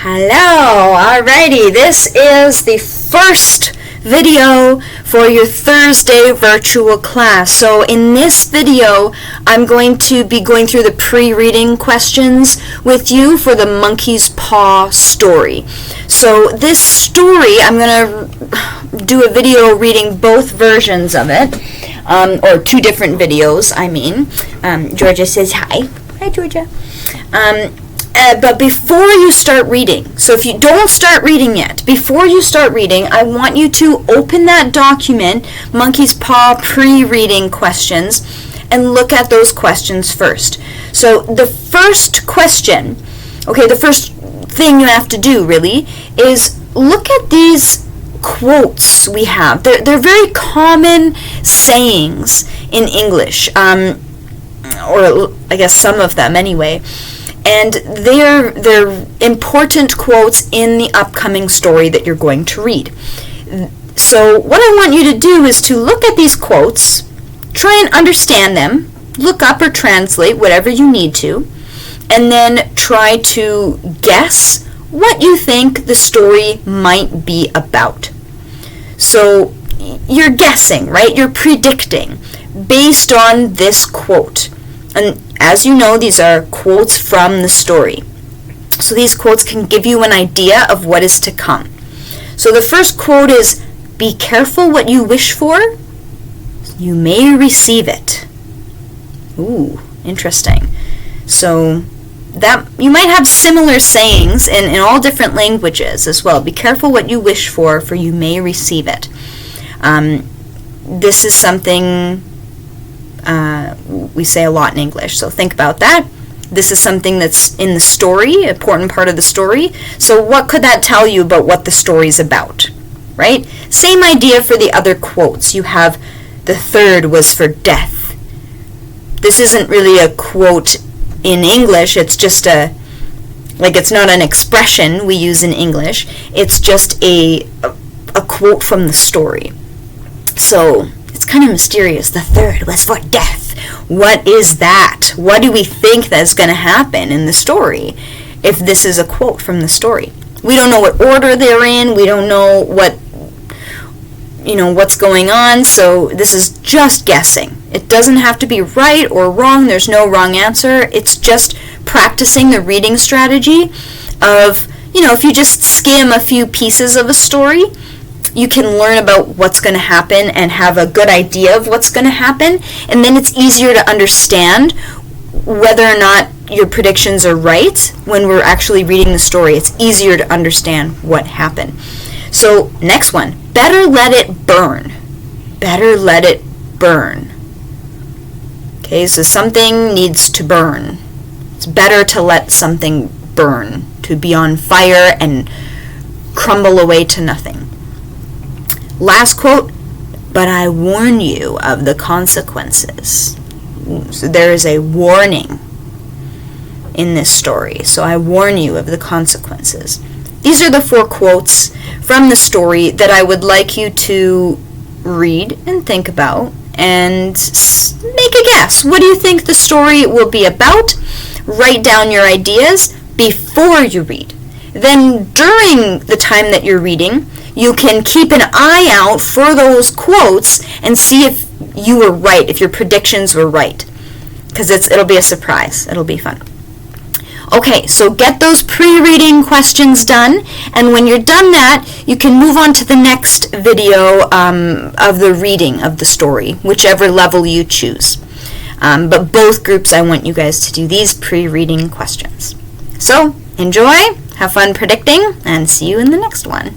Hello, alrighty, this is the first video for your Thursday virtual class. So in this video, I'm going to be going through the pre-reading questions with you for the Monkey's Paw story. So this story, I'm going to do a video reading both versions of it, or two different videos, I mean. Georgia says hi. Hi, Georgia. But before you start reading, so if you don't start reading yet, before you start reading, I want you to open that document, Monkey's Paw Pre-Reading Questions, and look at those questions first. So the first question, okay, the first thing you have to do really is look at these quotes we have. They're very common sayings in English, or I guess some of them anyway. And they're important quotes in the upcoming story that you're going to read. So what I want you to do is to look at these quotes, try and understand them, look up or translate whatever you need to, and then try to guess what you think the story might be about. So you're guessing, right? You're predicting based on this quote. And as you know, these are quotes from the story. So these quotes can give you an idea of what is to come. So the first quote is, "Be careful what you wish for, you may receive it." Ooh, interesting. So that you might have similar sayings in all different languages as well. Be careful what you wish for you may receive it. This is something we say a lot in English, so think about that. This is something that's in the story, an important part of the story. So what could that tell you about what the story's about, right? Same idea for the other quotes. You have the third was for death. This isn't really a quote in English, it's just it's not an expression we use in English, it's just a quote from the story. So it's kind of mysterious. The third was for death. What is that? What do we think that's going to happen in the story if this is a quote from the story? We don't know what order they're in. We don't know what's going on. So this is just guessing. It doesn't have to be right or wrong. There's no wrong answer. It's just practicing the reading strategy of, if you just skim a few pieces of a story, you can learn about what's going to happen and have a good idea of what's going to happen, and then it's easier to understand whether or not your predictions are right when we're actually reading the story. It's easier to understand what happened. So, next one, better let it burn. Better let it burn. Okay, so something needs to burn. It's better to let something burn, to be on fire and crumble away to nothing. Last quote, but I warn you of the consequences. So there is a warning in this story. So I warn you of the consequences. These are the four quotes from the story that I would like you to read and think about and make a guess. What do you think the story will be about? Write down your ideas before you read. Then during the time that you're reading, you can keep an eye out for those quotes and see if you were right, if your predictions were right. Because it'll be a surprise. It'll be fun. Okay, so get those pre-reading questions done. And when you're done that, you can move on to the next video of the reading of the story, whichever level you choose. But both groups, I want you guys to do these pre-reading questions. So, enjoy, have fun predicting, and see you in the next one.